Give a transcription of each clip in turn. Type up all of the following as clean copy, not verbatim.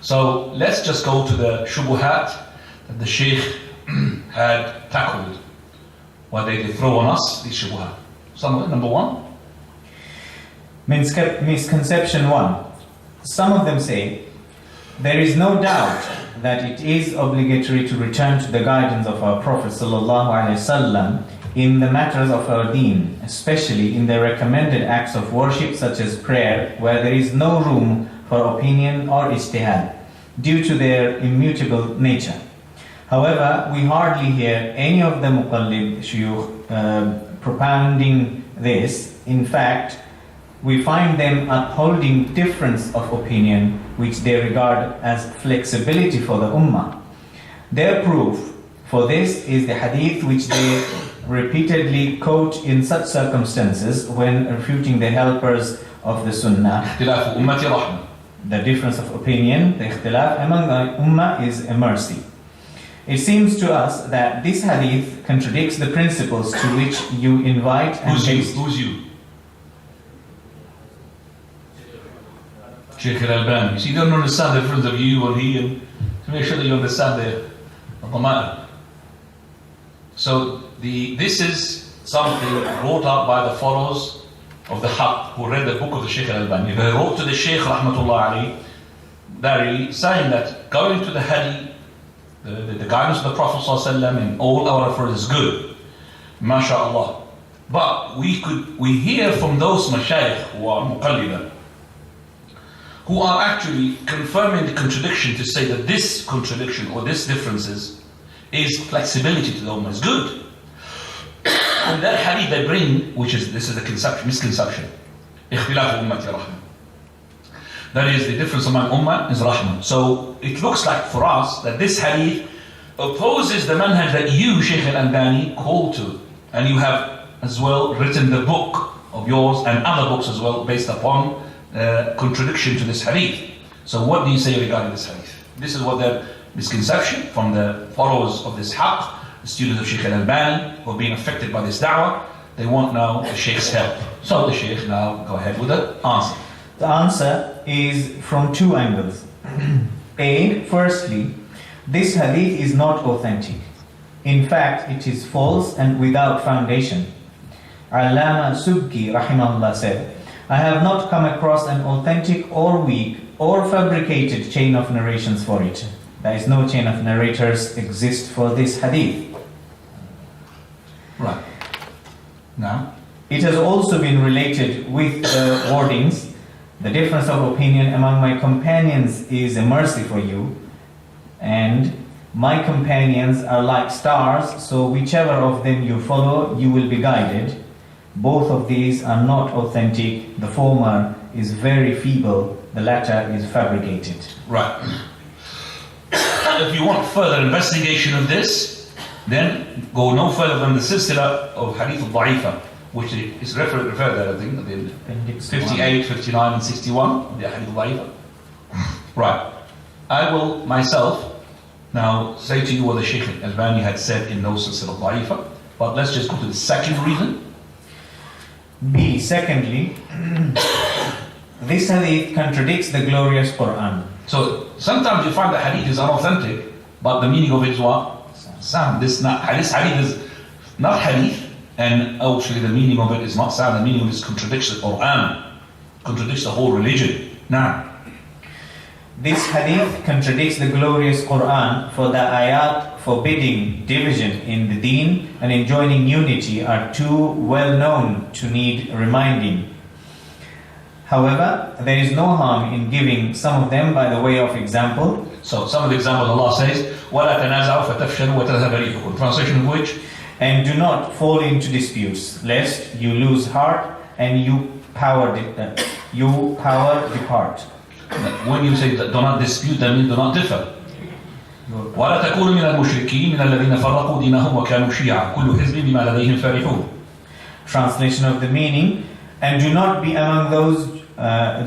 So let's just go to the shubuhat that the Shaykh had tackled. What they throw on us, these shubuhat. Number one. Misconception 1. Some of them say, there is no doubt that it is obligatory to return to the guidance of our Prophet ﷺ in the matters of our deen, especially in the recommended acts of worship such as prayer, where there is no room for opinion or ijtihad, due to their immutable nature. However, we hardly hear any of the muqallid shuyukh propounding this. In fact, we find them upholding difference of opinion, which they regard as flexibility for the Ummah. Their proof for this is the hadith which they repeatedly quote in such circumstances when refuting the helpers of the Sunnah. The difference of opinion, the ikhtilaf among the Ummah, is a mercy. It seems to us that this hadith contradicts the principles to which you invite and Who's you? Shaykh al-Albani. You see, you don't understand the difference of you and he, and to make sure that you understand the matter. So this is something brought up by the followers of the Haqq who read the book of the Shaykh al-Albani. They wrote to the Shaykh rahmatullah alayhi, saying that going to the hadith, the guidance of the Prophet ﷺ in all our affairs is good, mashallah. But we hear from those mashayikh who are muqallida, who are actually confirming the contradiction to say that this contradiction or this differences is flexibility to the Ummah, is good. And that hadith they bring, this is a misconception. Ikhtilaf ummati rahmah. That is, the difference among Ummah is rahmah. So it looks like for us that this hadith opposes the manhaj that you, Shaykh al-Albani, call to. And you have as well written the book of yours and other books as well based upon contradiction to this hadith. So what do you say regarding this hadith? This is what the misconception from the followers of this haqq, the students of Shaykh al-Albani, who are being affected by this da'wah. They want now the Shaykh's help. So the Shaykh now go ahead with the answer. The answer is from two angles. Firstly, this hadith is not authentic. In fact, it is false and without foundation. Allama Subki rahimahullah said, I have not come across an authentic or weak or fabricated chain of narrations for it. There is no chain of narrators exist for this hadith. Right. Now, it has also been related with the wordings, the difference of opinion among my companions is a mercy for you, and my companions are like stars, so whichever of them you follow, you will be guided. Both of these are not authentic. The former is very feeble, the latter is fabricated. Right. If you want further investigation of this, then go no further than the silsila of hadith al-da'ifa, which is referred there, I think, at the end. 58, 59 and 61, the hadith al-da'ifa. Right. I will myself now say to you what the Shaykh al-Albani had said in those silsila al-da'ifa, but let's just go to the second reason. Secondly, this hadith contradicts the glorious Qur'an. So sometimes you find the hadith is unauthentic, but the meaning of it is what? Sound. This hadith is not hadith, and actually the meaning of it is not sound. The meaning of it contradicts the Qur'an, contradicts the whole religion. Now, this hadith contradicts the glorious Qur'an, for the ayat forbidding division in the deen and enjoining unity are too well known to need reminding. However, there is no harm in giving some of them by the way of example. So some of the examples Allah says, وَلَا تَنَازَعُوا فَتَفْشَلُوا وَتَذْهَبَ رِيحُكُمْ. Translation of which? And do not fall into disputes, lest you lose heart and you power depart. When you say that do not dispute, that means do not differ. وَلَا تَكُونُوا مِنَ الْمُشْرِكِينَ مِنَ الَّذِينَ فَرَّقُوا دِينَهُمْ وَكَانُوا شِيَعًا كُلُّ حِزْبٍ بِمَا لَدَيْهِمْ فَرِحُونَ. Translation of the meaning: and do not be among those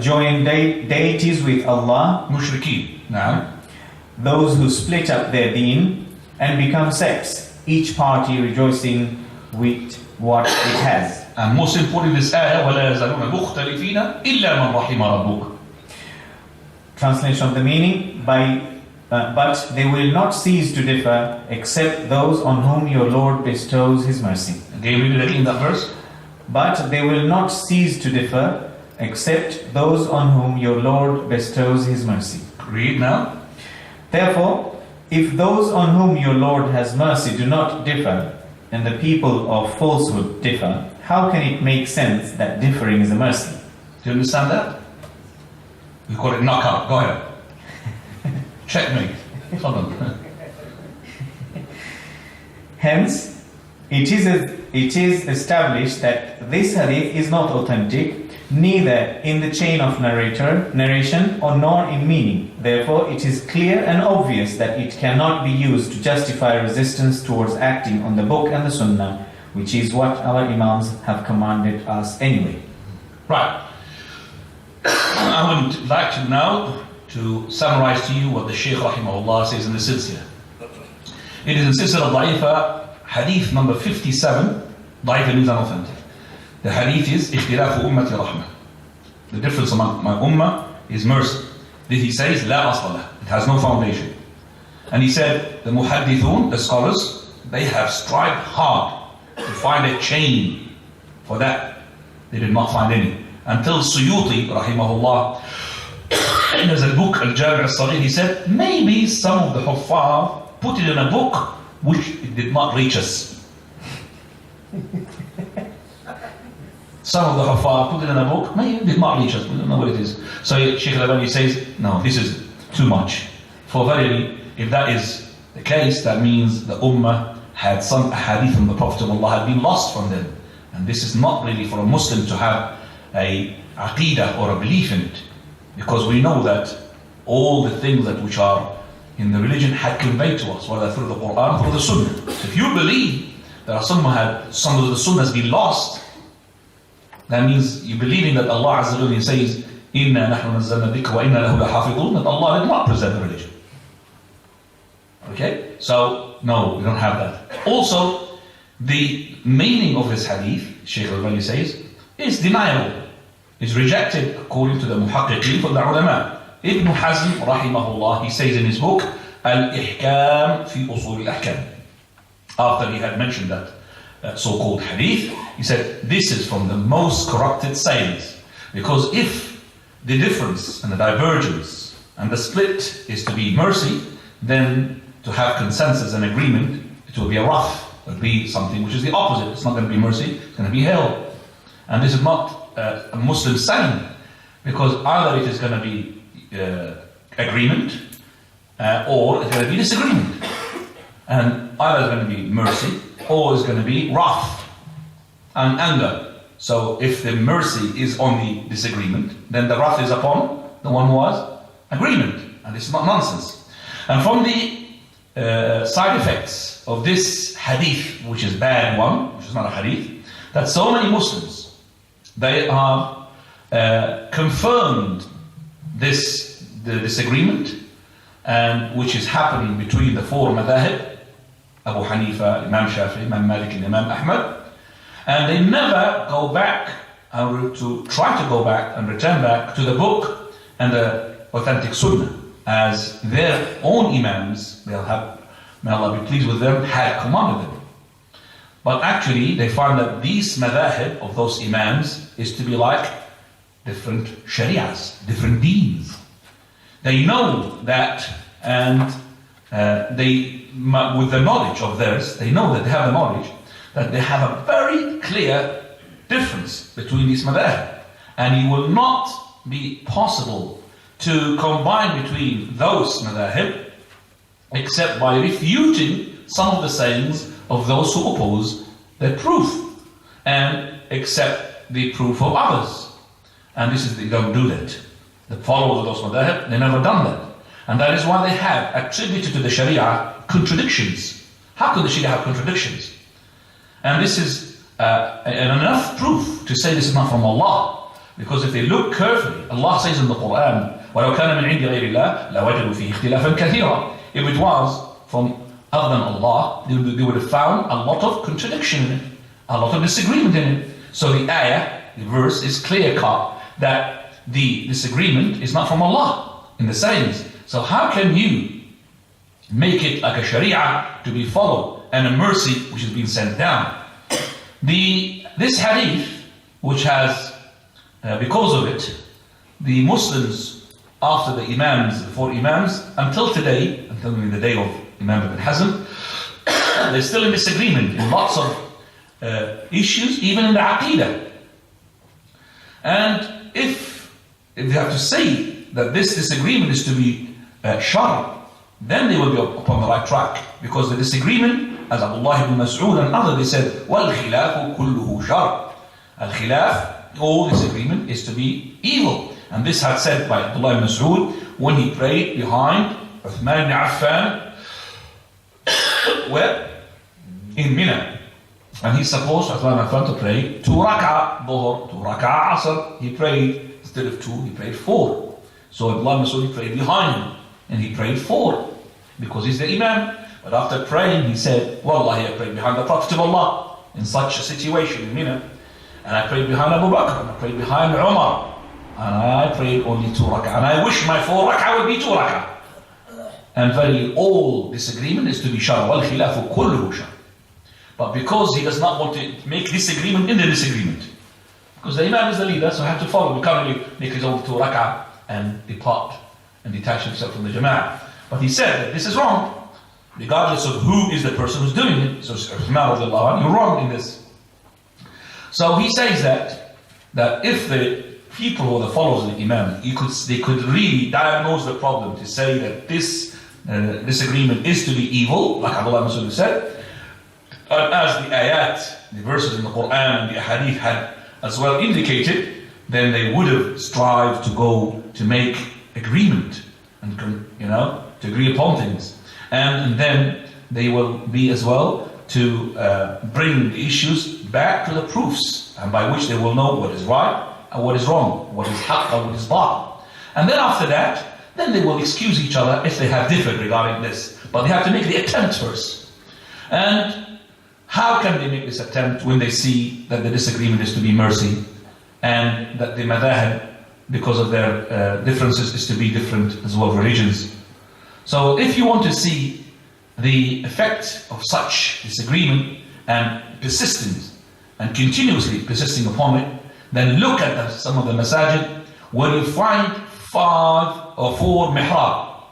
join deities with Allah, mushrikeen. Now, those who split up their deen and become sects, each party rejoicing with what it has. And most important, this ayah, وَلَا يَزَالُونَ مُخْتَلِفِينَ إِلَّا مَنْ رَحِمَ رَبُّكَ. Translation of the meaning: but they will not cease to differ except those on whom your Lord bestows His mercy. Again, read it again, that verse. But they will not cease to differ except those on whom your Lord bestows His mercy. Read now. Therefore, if those on whom your Lord has mercy do not differ, and the people of falsehood differ, how can it make sense that differing is a mercy? Do you understand that? We call it knockout. Go ahead. Checkmate. Hold on. Hence, it is established that this hadith is not authentic, neither in the chain of narration or nor in meaning. Therefore, it is clear and obvious that it cannot be used to justify resistance towards acting on the book and the sunnah, which is what our Imams have commanded us anyway. Right. I would like to now to summarize to you what the Shaykh rahimahullah says in the Silsila. It is in Silsila Da'ifa, hadith number 57. Da'ifa means unauthentic. The hadith is اختلاف أمتي رحمة. The difference among my ummah is mercy. Then he says لا أصل له. It has no foundation. And he said the muhaddithun, the scholars, they have strived hard to find a chain for that. They did not find any. Until Suyuti rahimahullah, in his book Al-Jami' al-Saghir, he said maybe some of the Huffaz put it in a book which it did not reach us. Some of the Huffaz put it in a book, maybe it did not reach us, we don't know what it is. So Shaykh al-Albani says, no, this is too much. For verily, if that is the case, that means the Ummah had some hadith from the Prophet of Allah had been lost from them. And this is not really for a Muslim to have a aqidah or a belief in it. Because we know that all the things that which are in the religion had conveyed to us, whether through the Qur'an or through the Sunnah. So if you believe that some of the Sunnah has been lost, that means you believing that Allah Azza wa Jalla says, "Inna nahnu nazzalna dhikra wa inna lahu lahafidhun," that Allah did not present the religion. Okay? So, no, we don't have that. Also, the meaning of this hadith, Shaykh al-Albani says, is deniable. Is rejected according to the muhaqqiqeen from the ulama. Ibn Hazm, rahimahullah, he says in his book, Al-Ihkam fi Usul al-Ahkam. After he had mentioned that so-called hadith, he said, this is from the most corrupted sayings. Because if the difference and the divergence and the split is to be mercy, then to have consensus and agreement, it will be a wrath. It will be something which is the opposite. It's not going to be mercy, it's going to be hell. And this is not a Muslim saying, because either it is going to be agreement or it's going to be disagreement. And either it's going to be mercy or it's going to be wrath and anger. So if the mercy is on the disagreement, then the wrath is upon the one who was agreement. And this is not nonsense. And from the side effects of this hadith, which is bad one, which is not a hadith, that so many Muslims, they are confirmed the disagreement, and which is happening between the four madhahib, Abu Hanifa, Imam Shafi'i, Imam Malik, and Imam Ahmad, and they never go back to try to go back and return back to the book and the authentic Sunnah, as their own Imams, may Allah be pleased with them, had commanded them. But actually, they find that these madhahib of those Imams is to be like different shariahs, different deens. They know that, and with the knowledge of theirs, they know that they have the knowledge that they have a very clear difference between these madhahib. And it will not be possible to combine between those madhahib except by refuting some of the sayings of those who oppose their proof and accept the proof of others. And this is, they don't do that. The followers of those madhahib, they never done that. And that is why they have attributed to the Sharia contradictions. How could the Sharia have contradictions? And this is enough proof to say this is not from Allah. Because if they look carefully, Allah says in the Qur'an, وَلَوْ كَانَ مِنْ عِنْدِ غَيْرِ اللَّهِ لَوَجَدُوا فِيهِ اخْتِلَافًا كَثِيرًا. If it was from other than Allah, they would have found a lot of contradiction in it, a lot of disagreement in it. So the ayah, the verse, is clear-cut that the disagreement is not from Allah in the sayings. So how can you make it like a sharia to be followed and a mercy which has been sent down? This hadith, which has, because of it, the Muslims after the Imams, the four Imams, until today, until the day of Imam ibn Hazm, they're still in disagreement in lots of issues, even in the Aqidah. And if they have to say that this disagreement is to be shar, then they will be upon the right track. Because the disagreement, as Abdullah ibn Mas'ud and others, they said, وَالْخِلَافُ كُلُّهُ شَرٌ. Al-khilaf, all disagreement is to be evil. And this had said by Abdullah ibn Mas'ud when he prayed behind Uthman ibn Affan, where? In Mina. And he supposed Uthman ibn Affan to pray 2 rak'ah dhuhr, 2 rak'ah asr. He prayed, instead of 2, he prayed 4. So Abdullah ibn Mas'ud prayed behind him, and he prayed 4, because he's the Imam. But after praying, he said, Wallahi, I prayed behind the Prophet of Allah in such a situation in Mina. And I prayed behind Abu Bakr, and I prayed behind Umar, and I prayed only 2 rak'ah. And I wish my 4 rak'ah would be 2 rak'ah. And verily, all disagreement is to be shar. وَالْخِلَافُ كُلُّهُ shar. But because he does not want to make disagreement in the disagreement, because the Imam is the leader, so I have to follow. We can't really make his own 2 rak'ah and depart and detach himself from the Jama'ah. But he said that this is wrong, regardless of who is the person who's doing it. So Uthman, you're wrong in this. So he says that if the people who are the followers of the Imam, they could really diagnose the problem to say that this disagreement is to be evil, like Abdullah ibn Mas'ud said, and as the ayat, the verses in the Qur'an and the hadith had as well indicated, then they would have strived to go to make agreement and to agree upon things, and then they will be as well to bring the issues back to the proofs, and by which they will know what is right and what is wrong, what is haqq and what is batil. And then after that, then they will excuse each other if they have differed regarding this. But they have to make the attempt first. And how can they make this attempt when they see that the disagreement is to be mercy, and that the madhahib, because of their differences, is to be different as well religions? So if you want to see the effect of such disagreement and persistence, and continuously persisting upon it, then look at some of the masajid where you find 5 or 4 mihrab.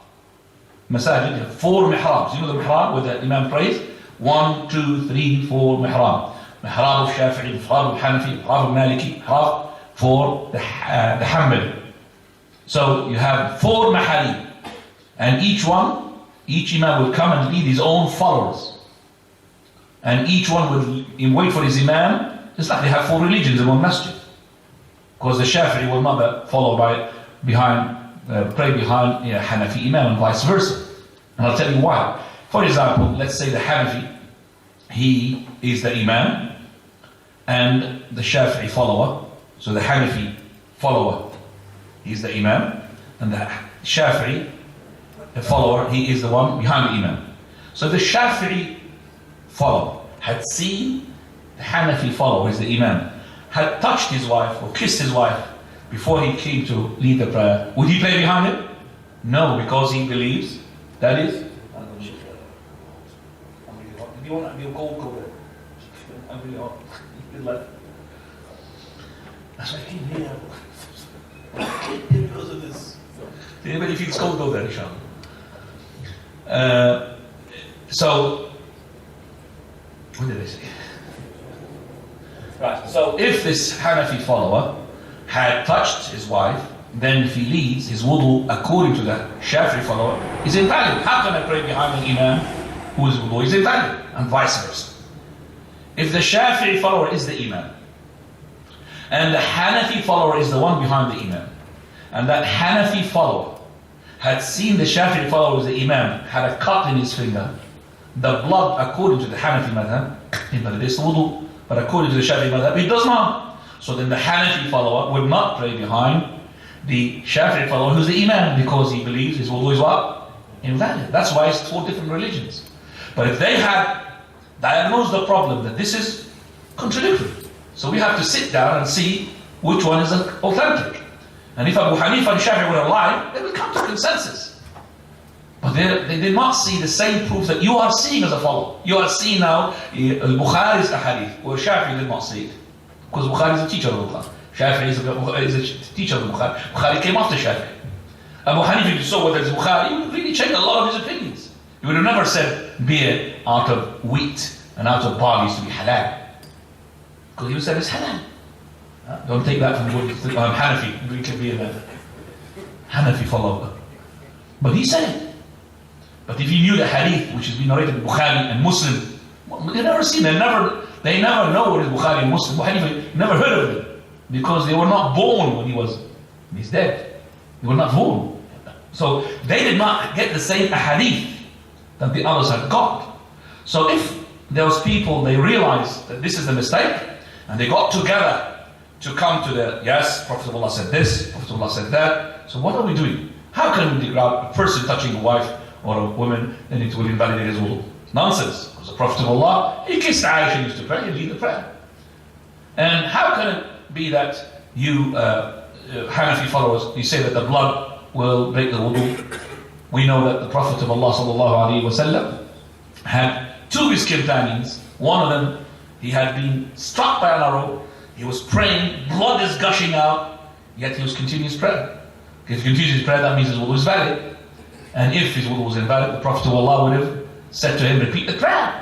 Masajid, 4 mihrabs. You know the mihrab where the Imam prays? 1, 2, 3, 4 mihrab. Mihrab al-Shafi'i, mihrab al-Hanafi, mihrab al-Maliki, mihrab for the Hanbali. So you have 4 maharib, and each Imam will come and lead his own followers. And each one will wait for his Imam. It's like they have 4 religions in one masjid. Because the Shafi'i will never follow pray behind Hanafi Imam, and vice versa. And I'll tell you why. For example, let's say the Hanafi, he is the Imam, and the Shafi'i follower. So the Hanafi follower, he's the Imam, and the Shafi'i, the follower, he is the one behind the Imam. So the Shafi'i follower had seen the Hanafi follower, is the Imam, had touched his wife or kissed his wife before he came to lead the prayer, would he pray behind him? No, because he believes that is. That's why I came here. Because of this. Anybody feels cold, go there, inshallah. So, what did I say? Right, so if this Hanafi follower had touched his wife, then if he leads his wudu according to the Shafi'i follower, is invalid. How can I pray behind an Imam whose wudu is invalid? And vice versa. If the Shafi'i follower is the Imam, and the Hanafi follower is the one behind the Imam, and that Hanafi follower had seen the Shafi'i follower as the Imam, had a cut in his finger, the blood, according to the Hanafi madhab, invalidates the wudu, but according to the Shafi'i madhab, it does not. So then the Hanafi follower would not pray behind the Shafi'i follower who's the Imam, because he believes his wudu is what? Invalid. That's why it's 4 different religions. But if they had diagnosed the problem that this is contradictory, so we have to sit down and see which one is authentic. And if Abu Hanifa and Shafi'i were alive, they would come to consensus. But they did not see the same proof that you are seeing as a follower. You are seeing now Bukhari's ahadith, where Shafi'i did not see it. Because Bukhari is a teacher of the Bukhari. Shafi'i is a teacher of the Bukhari. Bukhari came after Shafi'i. Abu Hanifa, if you saw whether it's Bukhari, he would really change a lot of his opinions. He would have never said beer out of wheat and out of barley is to be halal. Because he would say it's halal. Don't take that from the word Hanafi, drinking beer then. Hanafi follower. But he said it. But if you knew the hadith, which has been narrated in Bukhari and Muslim, they never seen, they never know what is Bukhari and Muslim. Abu Hanifa never heard of it. Because they were not born when he's dead. They were not born. So they did not get the same hadith that the others had got. So if there was people, they realized that this is the mistake, and they got together to come to the, yes, Prophet of Allah said this, Prophet of Allah said that. So what are we doing? How can we regard a person touching a wife or a woman, then it will invalidate his wudu? Nonsense. Because the Prophet of Allah, he kissed Aisha, he used to pray, he lead the prayer. And how can it be that you, Hanafi followers, you say that the blood will break the wudu? We know that the Prophet of Allah sallallahu alaihi wasallam had two of his companions. One of them, he had been struck by an arrow. He was praying, blood is gushing out, yet he was continuing his prayer. If he continues his prayer, that means his wudu is valid. And if his wudu was invalid, the Prophet of Allah would have said to him, repeat the prayer.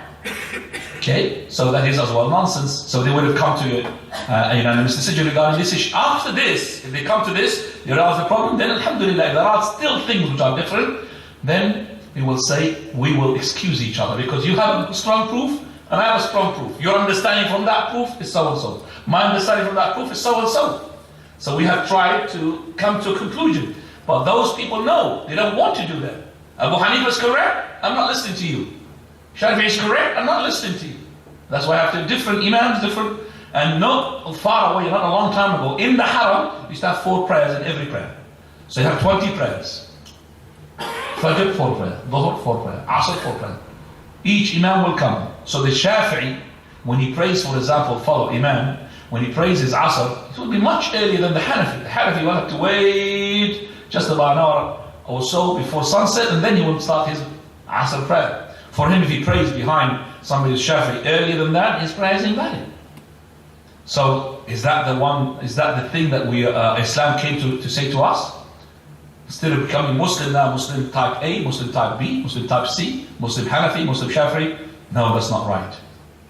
Okay, so that is as well nonsense. So they would have come to a unanimous decision regarding this issue. After this, if they come to this, they realize the problem, then alhamdulillah, if there are still things which are different, then we will say, we will excuse each other, because you have a strong proof, and I have a strong proof. Your understanding from that proof is so and so. My understanding from that proof is so and so. So we have tried to come to a conclusion. But those people know, they don't want to do that. Abu Hanifa is correct, I'm not listening to you. Shafi'i is correct, I'm not listening to you. That's why I have to different imams, and not far away, not a long time ago, in the haram, we used to have 4 prayers in every prayer. So you have 20 prayers. Fajr, 4 prayers. Dhuhr, 4 prayers. Asr, 4 prayers. Each imam will come. So the Shafi'i, when he prays, for example, follow imam, when he prays his Asr, it will be much earlier than the Hanafi. The Hanafi will have to wait just about an hour or so before sunset, and then he will start his Asr prayer. For him, if he prays behind somebody who's Shafi'i earlier than that, his prayer is invalid. So is that the thing that Islam came to say to us? Instead of becoming Muslim now, Muslim type A, Muslim type B, Muslim type C, Muslim Hanafi, Muslim Shafi'i? No, that's not right.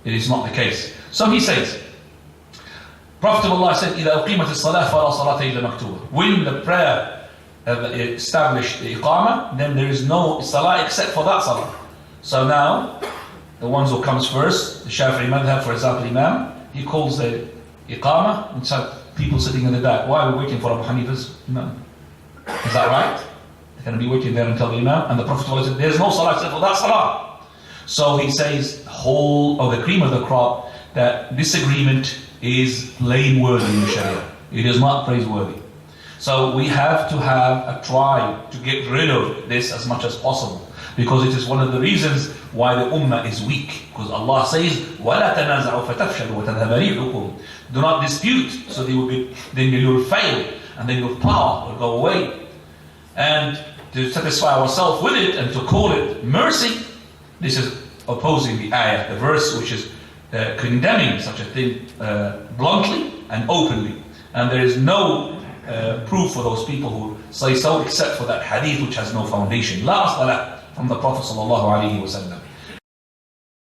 It is not the case. So he says, Prophet of Allah said, إِذَا أُقِيمَتِ الصَّلَاةِ فَلَا صَلَاةَ إِلَّا مَكْتُوبَةً. When the prayer established the Iqamah, then there is no salah except for that salah. So now, the ones who comes first, the Shafi'i madhab, for example, Imam, he calls the Iqamah, and so people sitting in the back. Why are we waiting for Abu Hanifa's Imam? Is that right? They're going to be waiting there until the Imam, and the Prophet said, there's no salah except for that salah. So he says, the cream of the crop, that this agreement is blameworthy in Sharia. It is not praiseworthy. So we have to have a try to get rid of this as much as possible, because it is one of the reasons why the Ummah is weak. Because Allah says, وَلَا تَنَازَعُوا فَتَفْشَلُوا وَتَذْهَبَ رِيحُكُمْ. Do not dispute, so then you will fail, and then your power will go away. And to satisfy ourselves with it, and to call it mercy, this is opposing the ayah, the verse which is condemning such a thing bluntly and openly. And there is no proof for those people who say so, except for that hadith which has no foundation. La asla from the Prophet sallallahu alaihi wasallam.